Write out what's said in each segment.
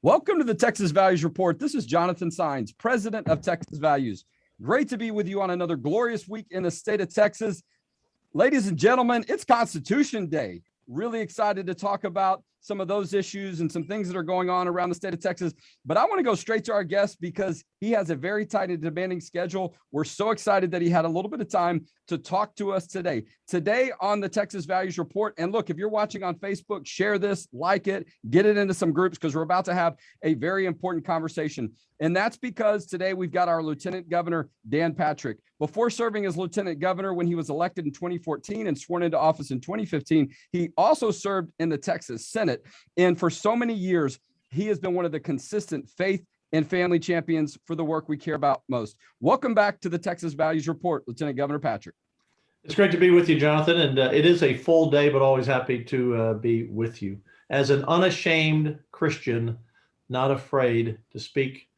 Welcome to the Texas Values Report. This is Jonathan Sines, president of Texas Values. Great to be with you on another glorious week in the state of Texas. Ladies and gentlemen, it's Constitution Day. Really excited to talk about some of those issues and some things that are going on around the state of Texas. But I want to go straight to our guest because he has a very tight and demanding schedule. We're so excited that he had a little bit of time to talk to us today. Today on the Texas Values Report. And look, if you're watching on Facebook, share this, like it, get it into some groups because we're about to have a very important conversation. And that's because today we've got our Lieutenant Governor, Dan Patrick. Before serving as Lieutenant Governor when he was elected in 2014 and sworn into office in 2015, he also served in the Texas Senate. And for so many years, he has been one of the consistent faith and family champions for the work we care about most. Welcome back to the Texas Values Report, Lieutenant Governor Patrick. It's great to be with you, Jonathan, and it is a full day, but always happy to be with you. As an unashamed Christian, not afraid to speak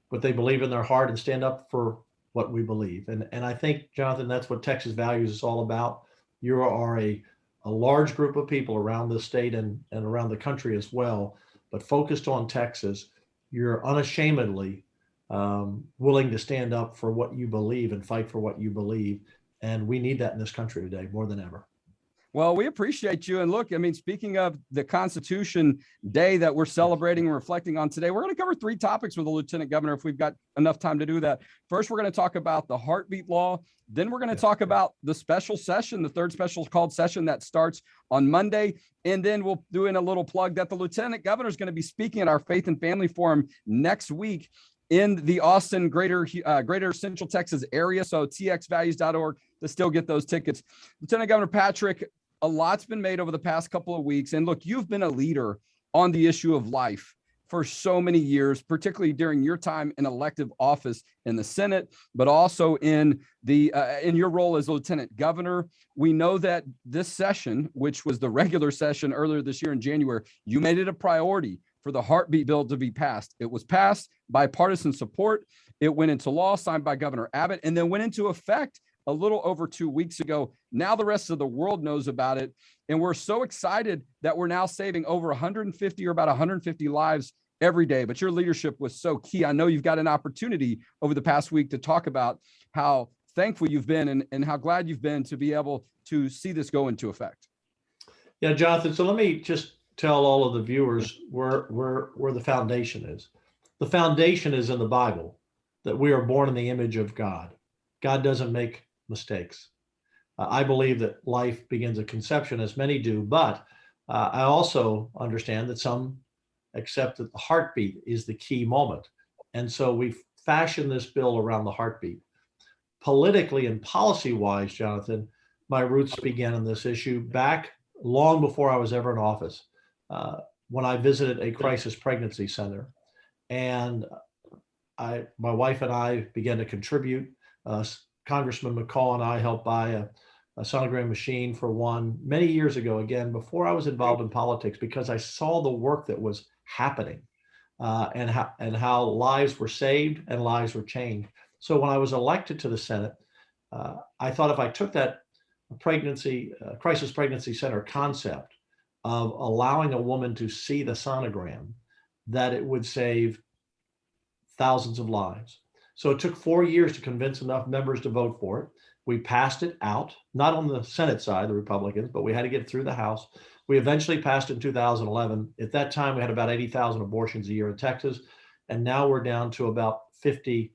what they believe in their heart and stand up for what we believe. And I think, Jonathan, that's what Texas Values is all about. You are a large group of people around the state and around the country as well, but focused on Texas. You're unashamedly willing to stand up for what you believe and fight for what you believe. And we need that in this country today more than ever. Well, we appreciate you. And look, I mean, speaking of the Constitution Day that we're celebrating and reflecting on today, we're going to cover three topics with the Lieutenant Governor if we've got enough time to do that. First, we're going to talk about the heartbeat law. Then we're going to talk about the special session, the third special called session that starts on Monday. And then we'll do in a little plug that the Lieutenant Governor is going to be speaking at our Faith and Family Forum next week in the Austin, greater Central Texas area. So txvalues.org to still get those tickets. Lieutenant Governor Patrick, a lot's been made over the past couple of weeks. And look, you've been a leader on the issue of life for so many years, particularly during your time in elective office in the Senate, but also in your role as Lieutenant Governor. We know that this session, which was the regular session earlier this year in January, you made it a priority for the heartbeat bill to be passed. It was passed by bipartisan support. It went into law, signed by Governor Abbott, and then went into effect a little over 2 weeks ago. Now the rest of the world knows about it. And we're so excited that we're now saving over 150 or about 150 lives every day. But your leadership was so key. I know you've got an opportunity over the past week to talk about how thankful you've been and how glad you've been to be able to see this go into effect. Yeah, Jonathan. So let me just tell all of the viewers where the foundation is. The foundation is in the Bible, that we are born in the image of God. God doesn't make mistakes. I believe that life begins at conception, as many do, but I also understand that some accept that the heartbeat is the key moment. And so we've fashioned this bill around the heartbeat. Politically and policy-wise, Jonathan, my roots began on this issue back long before I was ever in office, when I visited a crisis pregnancy center. And my wife and I began to contribute. Congressman McCall and I helped buy a sonogram machine for one many years ago, again, before I was involved in politics, because I saw the work that was happening and how lives were saved and lives were changed. So when I was elected to the Senate, I thought if I took that crisis pregnancy center concept of allowing a woman to see the sonogram, that it would save thousands of lives. So it took 4 years to convince enough members to vote for it. We passed it out, not on the Senate side, the Republicans, but we had to get it through the House. We eventually passed it in 2011. At that time, we had about 80,000 abortions a year in Texas, and now we're down to about 50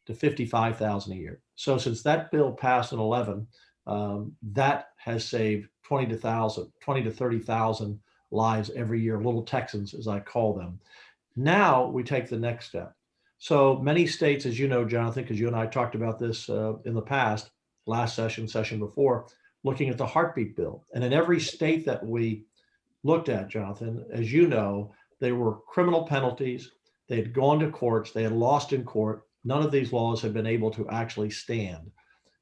to 55,000 a year. So since that bill passed in 11, that has saved 20 to 30,000 lives every year, little Texans, as I call them. Now we take the next step. So many states, as you know, Jonathan, because you and I talked about this in the past, last session before, looking at the heartbeat bill. And in every state that we looked at, Jonathan, as you know, they were criminal penalties. They had gone to courts. They had lost in court. None of these laws had been able to actually stand.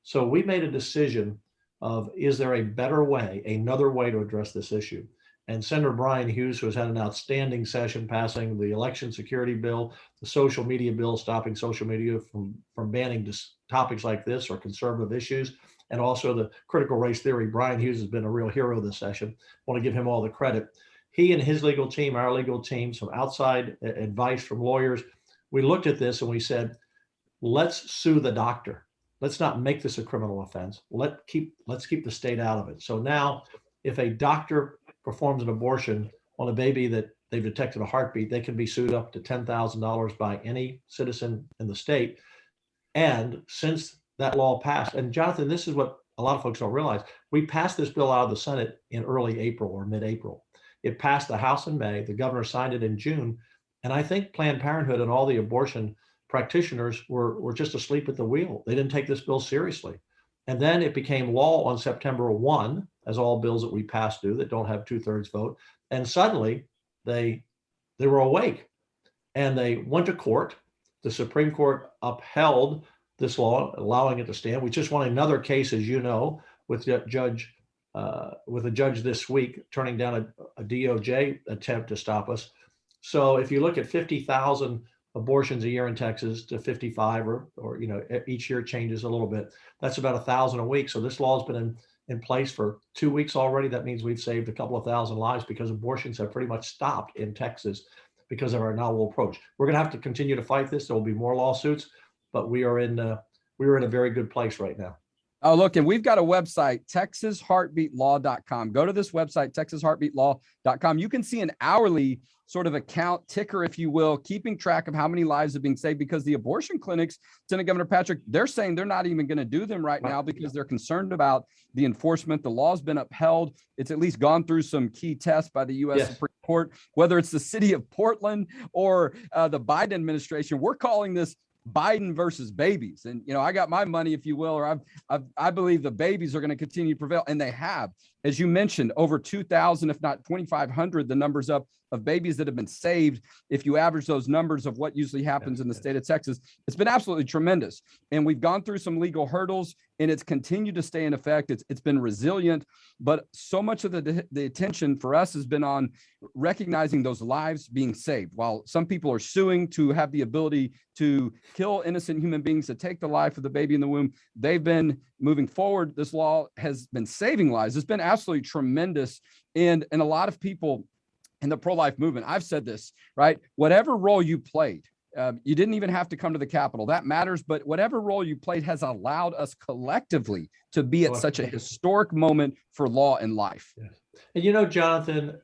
So we made a decision of, is there a better way, another way to address this issue? And Senator Brian Hughes, who has had an outstanding session passing the election security bill, the social media bill, stopping social media from banning topics like this or conservative issues, and also the critical race theory. Brian Hughes has been a real hero this session. I want to give him all the credit. he and his legal team, our legal team, some outside advice from lawyers, we looked at this and we said, let's sue the doctor. Let's not make this a criminal offense. Let's keep the state out of it. So now, if a doctor performs an abortion on a baby that they've detected a heartbeat, they can be sued up to $10,000 by any citizen in the state. And since that law passed, and Jonathan, this is what a lot of folks don't realize, we passed this bill out of the Senate in early April or mid-April. It passed the House in May. The governor signed it in June. And I think Planned Parenthood and all the abortion practitioners were just asleep at the wheel. They didn't take this bill seriously. And then it became law on September 1, as all bills that we pass do that don't have 2/3 vote. And suddenly they were awake and they went to court. The Supreme Court upheld this law, allowing it to stand. We just won another case, as you know, with a judge this week turning down a DOJ attempt to stop us. So if you look at 50,000 abortions a year in Texas to 55, or each year changes a little bit, that's about 1,000 a week. So this law has been in place for 2 weeks already. That means we've saved a couple of thousand lives because abortions have pretty much stopped in Texas because of our novel approach. We're going to have to continue to fight this. There will be more lawsuits, but we are in a very good place right now. Oh, look, and we've got a website, texasheartbeatlaw.com. Go to this website, texasheartbeatlaw.com. You can see an hourly sort of account ticker, if you will, keeping track of how many lives are being saved, because the abortion clinics, Lieutenant Governor Patrick, they're saying they're not even going to do them right now because they're concerned about the enforcement. The law's been upheld. It's at least gone through some key tests by the U.S. Supreme Court, whether it's the city of Portland or the Biden administration. We're calling this Biden versus babies. And, I got my money, if you will, or I believe the babies are going to continue to prevail. And they have, as you mentioned, over 2,000, if not 2,500, the numbers up of babies that have been saved. If you average those numbers of what usually happens in the state of Texas, it's been absolutely tremendous. And we've gone through some legal hurdles and it's continued to stay in effect. It's been resilient, but so much of the attention for us has been on recognizing those lives being saved. While some people are suing to have the ability to kill innocent human beings, to take the life of the baby in the womb, they've been moving forward. This law has been saving lives. It's been absolutely tremendous. And a lot of people in the pro-life movement, I've said this, right? Whatever role you played, you didn't even have to come to the Capitol. That matters. But whatever role you played has allowed us collectively to be at such a historic moment for law and life. Yes. And Jonathan,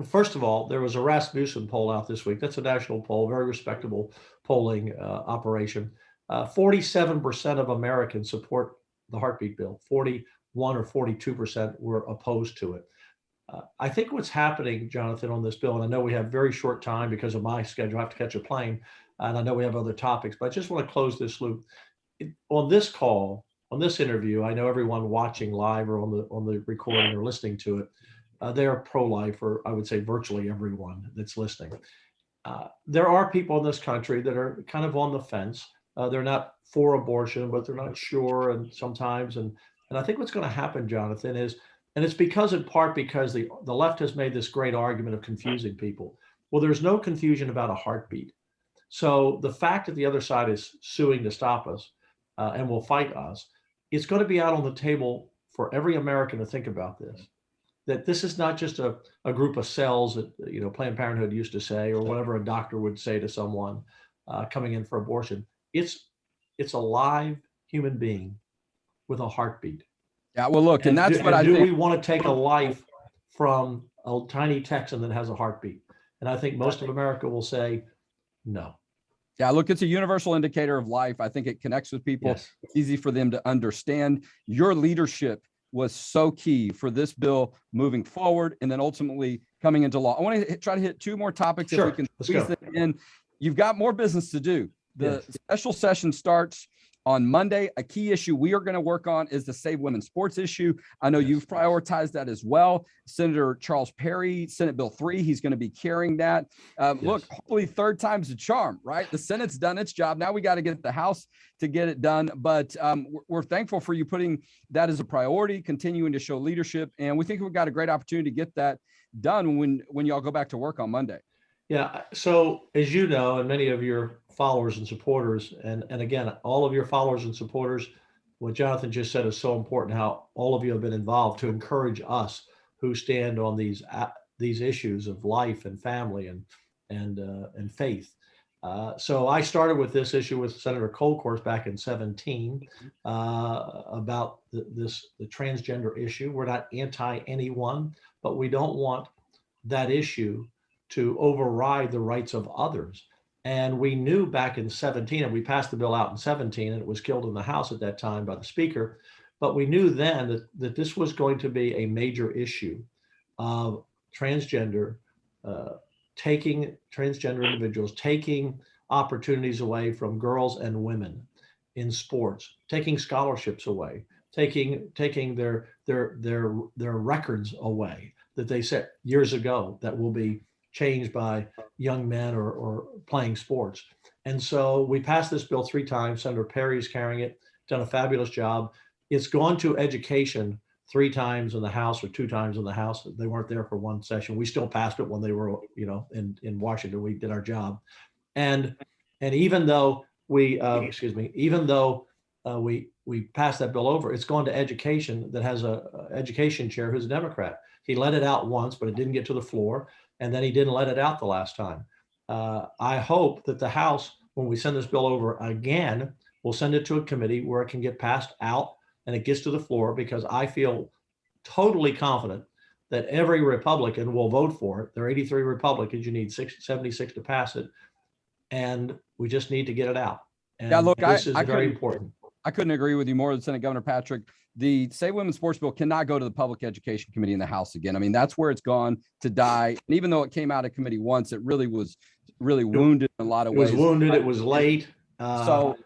first of all, there was a Rasmussen poll out this week. That's a national poll, very respectable polling operation. 47% of Americans support the heartbeat bill. 41 or 42% were opposed to it. I think what's happening, Jonathan, on this bill, and I know we have very short time because of my schedule, I have to catch a plane, and I know we have other topics, but I just want to close this loop. On this call, on this interview, I know everyone watching live or on the recording or listening to it, they're pro-life, or I would say virtually everyone that's listening. There are people in this country that are kind of on the fence. They're not for abortion, but they're not sure, and sometimes, and I think what's going to happen, Jonathan, is, and it's in part because the left has made this great argument of confusing people. Well, there's no confusion about a heartbeat. So the fact that the other side is suing to stop us and will fight us, it's going to be out on the table for every American to think about this. That this is not just a group of cells that Planned Parenthood used to say, or whatever a doctor would say to someone coming in for abortion. It's a live human being with a heartbeat. Yeah, well, look, and that's what I think. Do we want to take a life from a tiny Texan that has a heartbeat? And I think most of America will say no. Yeah, look, it's a universal indicator of life. I think it connects with people. Yes. It's easy for them to understand. Your leadership was so key for this bill moving forward and then ultimately coming into law. I want to try to hit two more topics if we can squeeze them in. You've got more business to do. The special session starts on Monday. A key issue we are going to work on is the Save Women's Sports issue. I know you've prioritized that as well. Senator Charles Perry, Senate Bill 3, he's going to be carrying that. Look, hopefully third time's a charm, right? The Senate's done its job. Now we got to get the House to get it done. But we're thankful for you putting that as a priority, continuing to show leadership. And we think we've got a great opportunity to get that done when y'all go back to work on Monday. Yeah. So as you know, and many of your followers and supporters, and again, all of your followers and supporters, what Jonathan just said is so important, how all of you have been involved to encourage us who stand on these these issues of life and family and faith. So I started with this issue with Senator Colcourse back in 17 about the transgender issue. We're not anti anyone, but we don't want that issue to override the rights of others. And we knew back in 17, and we passed the bill out in 17, and it was killed in the House at that time by the Speaker. But we knew then that this was going to be a major issue of transgender, taking transgender individuals, taking opportunities away from girls and women in sports, taking scholarships away, taking their records away that they set years ago that will be changed by young men or playing sports. And so we passed this bill 3 times. Senator Perry's carrying it, done a fabulous job. It's gone to education 3 times in the House or 2 times in the House. They weren't there for one session. We still passed it when they were, in Washington. We did our job. And even though we passed that bill over, it's gone to education that has a education chair who's a Democrat. He let it out once, but it didn't get to the floor. And then he didn't let it out the last time. I hope that the House, when we send this bill over again, will send it to a committee where it can get passed out and it gets to the floor, because I feel totally confident that every Republican will vote for it. There are 83 Republicans. You need 76 to pass it. And we just need to get it out. And yeah, look, this is very important. I couldn't agree with you more than Senate Governor Patrick. The Save Women's Sports Bill cannot go to the Public Education Committee in the House again. I mean, that's where it's gone to die. And even though it came out of committee once, it really was wounded in a lot of ways. It was wounded. It was late. So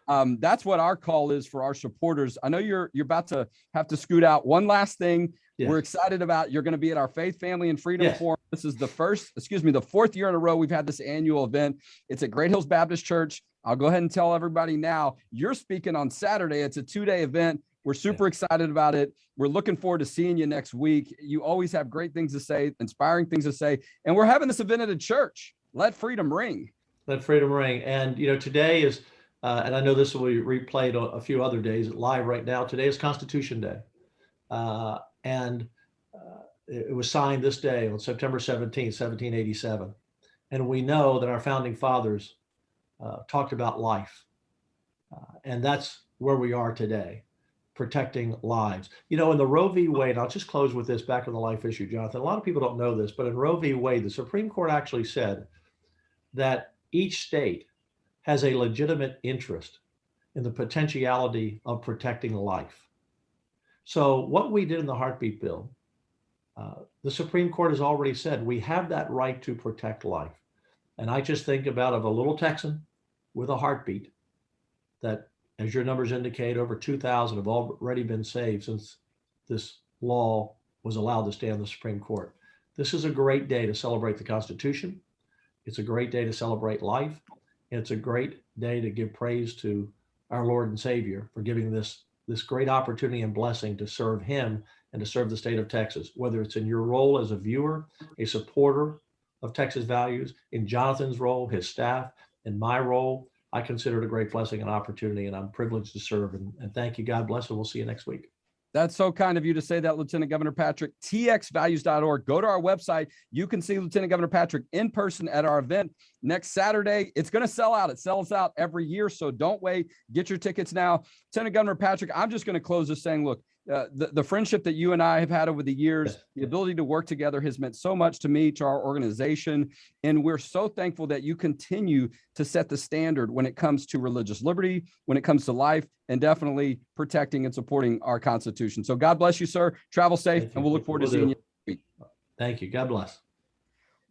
that's what our call is for our supporters. I know you're about to have to scoot out. One last thing. Yes. We're excited about, you're going to be at our Faith, Family, and Freedom Forum. This is the 4th year in a row we've had this annual event. It's at Great Hills Baptist Church. I'll go ahead and tell everybody now, you're speaking on Saturday. It's a 2-day event. We're super excited about it. We're looking forward to seeing you next week. You always have great things to say, inspiring things to say. And we're having this event at a church. Let freedom ring. Let freedom ring. And, today is, and I know this will be replayed a few other days live right now. Today is Constitution Day. And it was signed this day on September 17th, 1787. And we know that our founding fathers talked about life. And that's where we are today, protecting lives. In the Roe v. Wade, I'll just close with this back on the life issue, Jonathan. A lot of people don't know this, but in Roe v. Wade, the Supreme Court actually said that each state has a legitimate interest in the potentiality of protecting life. So what we did in the heartbeat bill, the Supreme Court has already said we have that right to protect life. And I just think about a little Texan with a heartbeat that, as your numbers indicate, over 2,000 have already been saved since this law was allowed to stay on the Supreme Court. This is a great day to celebrate the Constitution. It's a great day to celebrate life. And it's a great day to give praise to our Lord and Savior for giving this great opportunity and blessing to serve him and to serve the state of Texas, whether it's in your role as a viewer, a supporter of Texas values, in Jonathan's role, his staff, in my role. I consider it a great blessing and opportunity, and I'm privileged to serve. And thank you. God bless, and we'll see you next week. That's so kind of you to say that, Lieutenant Governor Patrick. txvalues.org. Go to our website. You can see Lieutenant Governor Patrick in person at our event next Saturday. It's going to sell out. It sells out every year, so don't wait. Get your tickets now. Lieutenant Governor Patrick, I'm just going to close this saying, look, the friendship that you and I have had over the years, the ability to work together has meant so much to me, to our organization. And we're so thankful that you continue to set the standard when it comes to religious liberty, when it comes to life, and definitely protecting and supporting our Constitution. So God bless you, sir. Travel safe, and we'll look forward to seeing you next week. Thank you. God bless.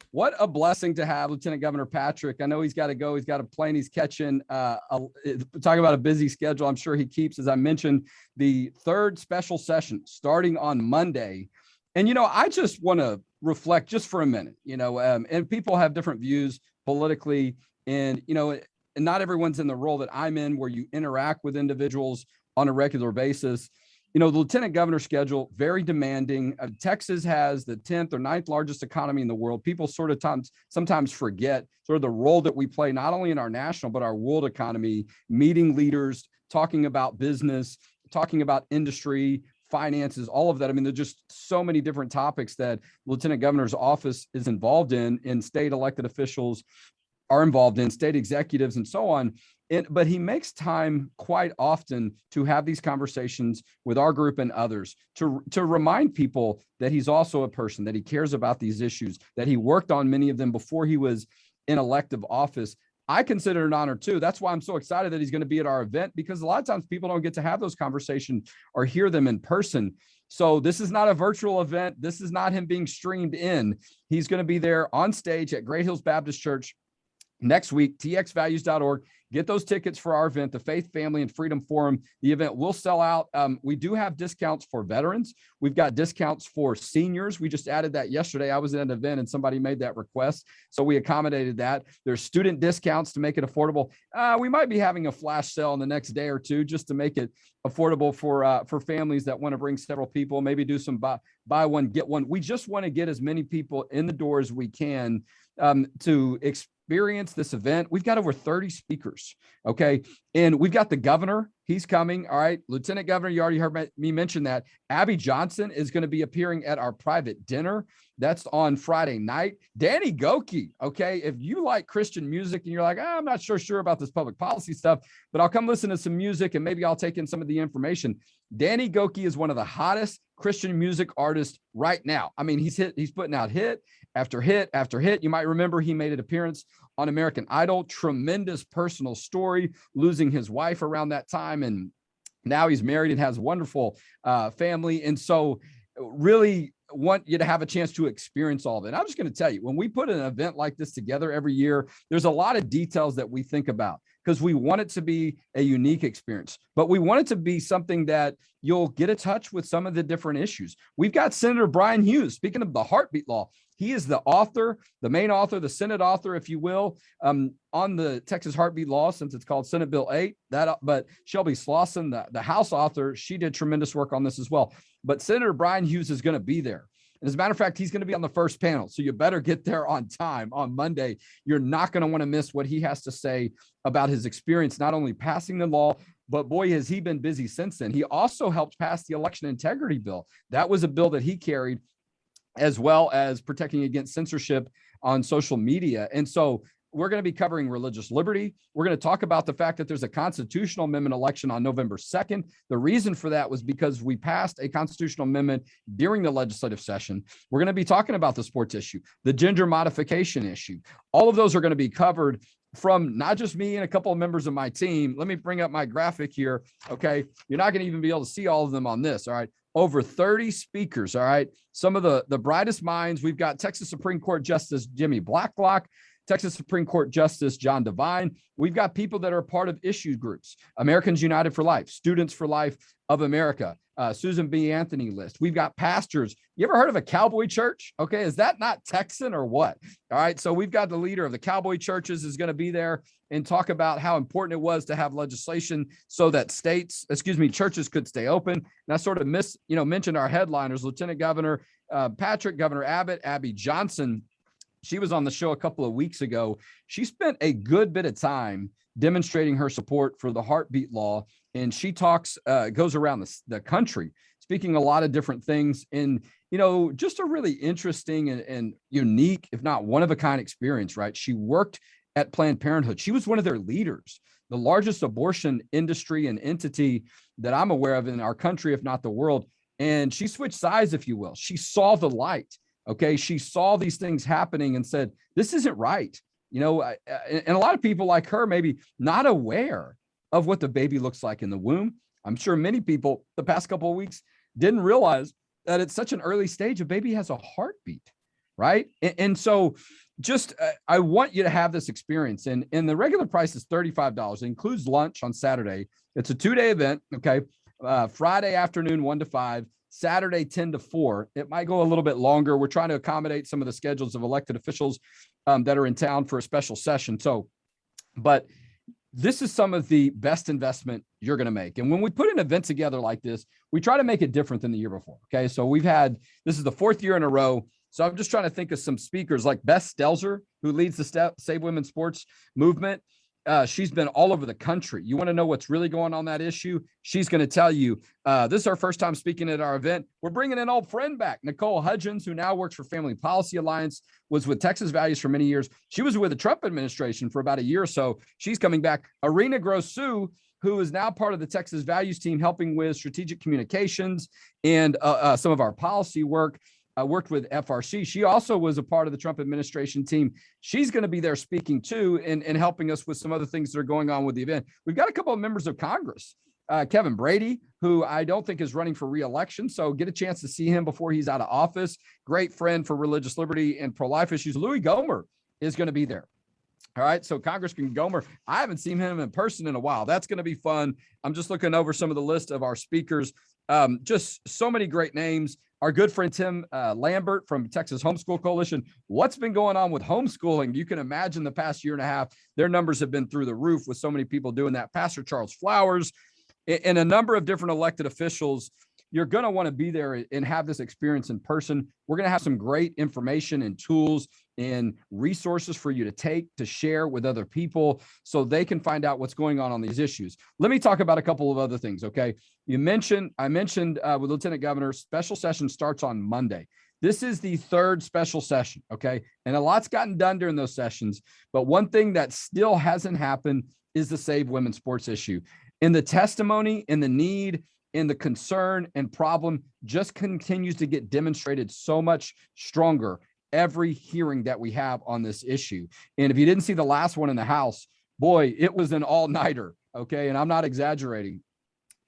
What a blessing to have Lieutenant Governor Patrick. I know he's got to go. He's got a plane he's catching. Talk about a busy schedule. I'm sure he keeps, as I mentioned, the 3rd special session starting on Monday. And, I just want to reflect just for a minute, and people have different views politically, and, and not everyone's in the role that I'm in where you interact with individuals on a regular basis. The lieutenant governor schedule, very demanding. Texas has the 10th or 9th largest economy in the world. People sometimes forget sort of the role that we play, not only in our national, but our world economy, meeting leaders, talking about business, talking about industry, finances, all of that. I mean, there's just so many different topics that Lieutenant Governor's office is involved in, and state elected officials are involved in, state executives and so on. But he makes time quite often to have these conversations with our group and others to remind people that he's also a person, that he cares about these issues, that he worked on many of them before he was in elective office. I consider it an honor too. That's why I'm so excited that he's going to be at our event, because a lot of times people don't get to have those conversations or hear them in person. So this is not a virtual event. This is not him being streamed in. He's going to be there on stage at Great Hills Baptist Church next week, txvalues.org. Get those tickets for our event, the Faith, Family, and Freedom Forum. The event will sell out. We do have discounts for veterans. We've got discounts for seniors. We just added that yesterday. I was at an event and somebody made that request, so we accommodated that. There's student discounts to make it affordable. We might be having a flash sale in the next day or two just to make it affordable for families that want to bring several people, maybe do some buy one, get one. We just want to get as many people in the door as we can to experience this event. We've got over 30 speakers. Okay. And we've got the governor. He's coming. All right. Lieutenant Governor, you already heard me mention that. Abby Johnson is going to be appearing at our private dinner. That's on Friday night. Danny Gokey. Okay. If you like Christian music and you're like, I'm not sure about this public policy stuff, but I'll come listen to some music and maybe I'll take in some of the information. Danny Gokey is one of the hottest Christian music artists right now. I mean, he's putting out hit after hit after hit. You might remember he made an appearance on American Idol. Tremendous personal story, losing his wife around that time. And now he's married and has a wonderful family. And so really want you to have a chance to experience all of it. And I'm just going to tell you, when we put an event like this together every year, there's a lot of details that we think about, because we want it to be a unique experience, but we want it to be something that you'll get in touch with some of the different issues. We've got Senator Brian Hughes, speaking of the heartbeat law. He is the author, the main author, the Senate author, if you will, on the Texas heartbeat law, since it's called Senate Bill 8. But Shelby Slauson, the House author, she did tremendous work on this as well. But Senator Brian Hughes is going to be there. And as a matter of fact, he's going to be on the first panel. So you better get there on time on Monday. You're not going to want to miss what he has to say about his experience, not only passing the law, but boy, has he been busy since then. He also helped pass the election integrity bill. That was a bill that he carried, as well as protecting against censorship on social media. And so we're going to be covering religious liberty. We're going to talk about the fact that there's a constitutional amendment election on November 2nd. The reason for that was because we passed a constitutional amendment during the legislative session. We're going to be talking about the sports issue, the gender modification issue. All of those are going to be covered from not just me and a couple of members of my team. Let me bring up my graphic here. Okay. You're not going to even be able to see all of them on this. All right. Over 30 speakers. All right. Some of the brightest minds. We've got Texas Supreme Court Justice Jimmy Blacklock, Texas Supreme Court Justice John Devine. We've got people that are part of issue groups, Americans United for Life, Students for Life of America, Susan B. Anthony list. We've got pastors. You ever heard of a cowboy church? Okay, is that not Texan or what? All right, so we've got the leader of the cowboy churches is going to be there and talk about how important it was to have legislation so that churches could stay open. And I sort of mentioned our headliners, Lieutenant Governor Patrick, Governor Abbott, Abby Johnson. She was on the show a couple of weeks ago. She spent a good bit of time demonstrating her support for the heartbeat law. And she goes around the country, speaking a lot of different things. And, just a really interesting and unique, if not one of a kind experience, right? She worked at Planned Parenthood. She was one of their leaders, the largest abortion industry and entity that I'm aware of in our country, if not the world. And she switched sides, if you will. She saw the light. Okay. She saw these things happening and said, this isn't right. And a lot of people like her, maybe not aware of what the baby looks like in the womb. I'm sure many people the past couple of weeks didn't realize that at such an early stage, a baby has a heartbeat. Right. And so I want you to have this experience. And the regular price is $35. It includes lunch on Saturday. It's a 2-day event. Okay. Friday afternoon, 1 to 5. Saturday, 10 to 4. It might go a little bit longer. We're trying to accommodate some of the schedules of elected officials that are in town for a special session. But this is some of the best investment you're going to make. And when we put an event together like this, we try to make it different than the year before. Okay. So this is the 4th year in a row. So I'm just trying to think of some speakers like Beth Stelzer, who leads the Save Women's Sports movement. She's been all over the country. You want to know what's really going on that issue? She's going to tell you. This is our first time speaking at our event. We're bringing an old friend back, Nicole Hudgens, who now works for Family Policy Alliance, was with Texas Values for many years. She was with the Trump administration for about a year or so. She's coming back. Arena Grossu, who is now part of the Texas Values team, helping with strategic communications and some of our policy work. Worked with FRC. She also was a part of the Trump administration team. She's going to be there speaking too and helping us with some other things that are going on with the event. We've got a couple of members of Congress. Kevin Brady, who I don't think is running for re-election, so get a chance to see him before he's out of office. Great friend for religious liberty and pro-life issues. Louis Gohmert is going to be there. All right, so Congressman Gohmert, I haven't seen him in person in a while. That's going to be fun. I'm just looking over some of the list of our speakers. Just so many great names. Our good friend Tim Lambert from Texas Homeschool Coalition. What's been going on with homeschooling? You can imagine the past year and a half, their numbers have been through the roof with so many people doing that. Pastor Charles Flowers and a number of different elected officials. You're going to want to be there and have this experience in person. We're going to have some great information and tools and resources for you to take to share with other people so they can find out what's going on these issues. Let me talk about a couple of other things, okay? I mentioned with Lieutenant Governor, special session starts on Monday. This is the third special session, okay? And a lot's gotten done during those sessions, but one thing that still hasn't happened is the Save Women's Sports issue. And the testimony and the need and the concern and problem just continues to get demonstrated so much stronger every hearing that we have on this issue. And if you didn't see the last one in the House, boy, it was an all-nighter, okay? And I'm not exaggerating.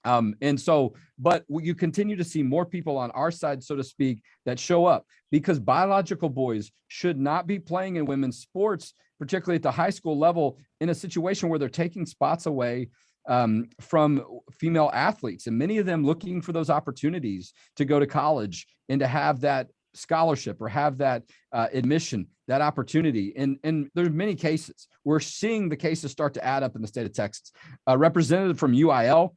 But you continue to see more people on our side, so to speak, that show up because biological boys should not be playing in women's sports, particularly at the high school level, in a situation where they're taking spots away from female athletes, and many of them looking for those opportunities to go to college and to have that scholarship or have that admission, that opportunity. And there's many cases. We're seeing the cases start to add up in the state of Texas. A representative from UIL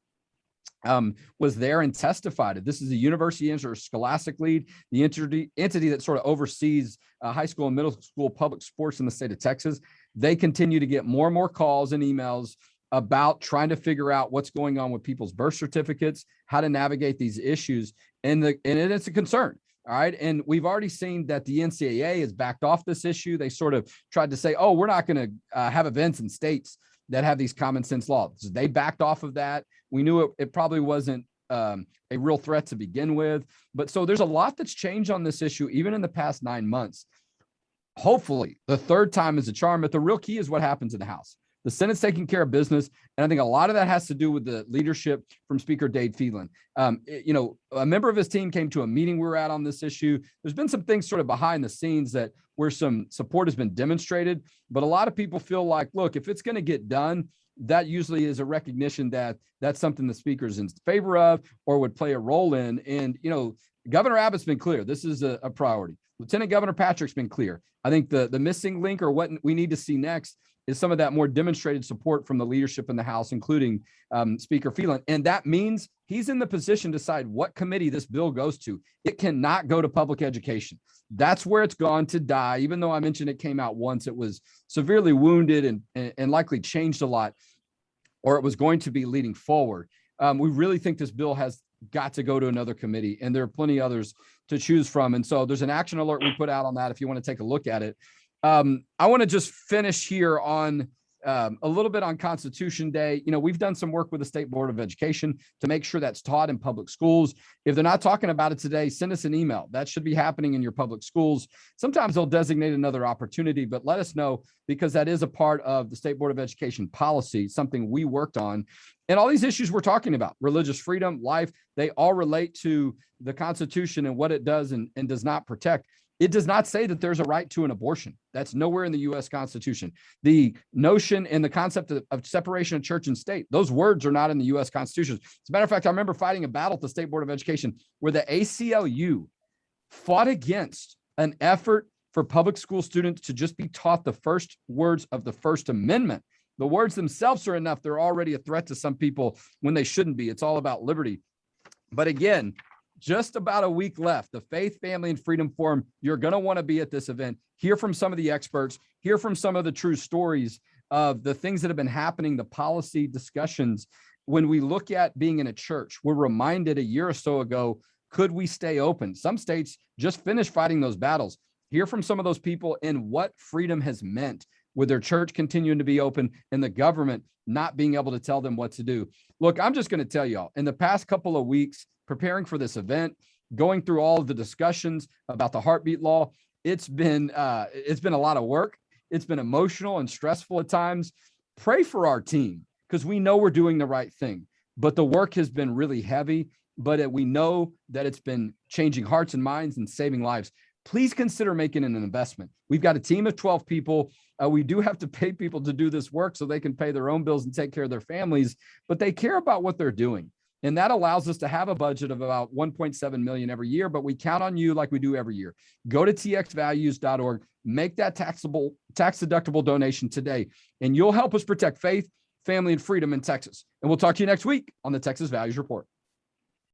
was there and testified. This is the university interscholastic lead, the entity that sort of oversees high school and middle school public sports in the state of Texas. They continue to get more and more calls and emails about trying to figure out what's going on with people's birth certificates, how to navigate these issues. And it's a concern. All right. And we've already seen that the NCAA has backed off this issue. They sort of tried to say, oh, we're not going to have events in states that have these common sense laws. So they backed off of that. We knew it probably wasn't a real threat to begin with. But so there's a lot that's changed on this issue, even in the past 9 months. Hopefully the third time is a charm, but the real key is what happens in the House. The Senate's taking care of business. And I think a lot of that has to do with the leadership from Speaker Dave Phelan. A member of his team came to a meeting we were at on this issue. There's been some things sort of behind the scenes that where some support has been demonstrated, but a lot of people feel like, look, if it's going to get done, that usually is a recognition that that's something the speaker's in favor of or would play a role in. And, Governor Abbott's been clear. This is a priority. Lieutenant Governor Patrick's been clear. I think the missing link or what we need to see next is some of that more demonstrated support from the leadership in the House, including Speaker Phelan. And that means he's in the position to decide what committee this bill goes to. It cannot go to public education. That's where it's gone to die. Even though I mentioned it came out once, it was severely wounded and likely changed a lot, or it was going to be leading forward. We really think this bill has got to go to another committee, and there are plenty others to choose from. And so there's an action alert we put out on that if you want to take a look at it. I want to just finish here on a little bit on Constitution Day. We've done some work with the State Board of Education to make sure that's taught in public schools. If they're not talking about it today, send us an email. That should be happening in your public schools. Sometimes they'll designate another opportunity, but let us know because that is a part of the State Board of Education policy, something we worked on. And all these issues we're talking about, religious freedom, life, they all relate to the Constitution and what it does and does not protect. It does not say that there's a right to an abortion. That's nowhere in the U.S. Constitution. The notion and the concept of separation of church and state, those words are not in the U.S. Constitution. As a matter of fact, I remember fighting a battle at the State Board of Education where the ACLU fought against an effort for public school students to just be taught the first words of the First Amendment. The words themselves are enough. They're already a threat to some people when they shouldn't be. It's all about liberty. But again, just about a week left. The Faith, Family, and Freedom Forum. You're going to want to be at this event, hear from some of the experts, hear from some of the true stories of the things that have been happening, the policy discussions. When we look at being in a church, we're reminded a year or so ago, could we stay open? Some states just finished fighting those battles. Hear from some of those people and what freedom has meant with their church continuing to be open and the government not being able to tell them what to do. Look, I'm just going to tell y'all, in the past couple of weeks, preparing for this event, going through all of the discussions about the heartbeat law, it's been a lot of work. It's been emotional and stressful at times. Pray for our team, because we know we're doing the right thing, but the work has been really heavy, but we know that it's been changing hearts and minds and saving lives. Please consider making an investment. We've got a team of 12 people. We do have to pay people to do this work so they can pay their own bills and take care of their families, but they care about what they're doing. And that allows us to have a budget of about 1.7 million every year, but we count on you like we do every year. Go to txvalues.org, make that tax deductible donation today, and you'll help us protect faith, family, and freedom in Texas. And we'll talk to you next week on the Texas Values Report.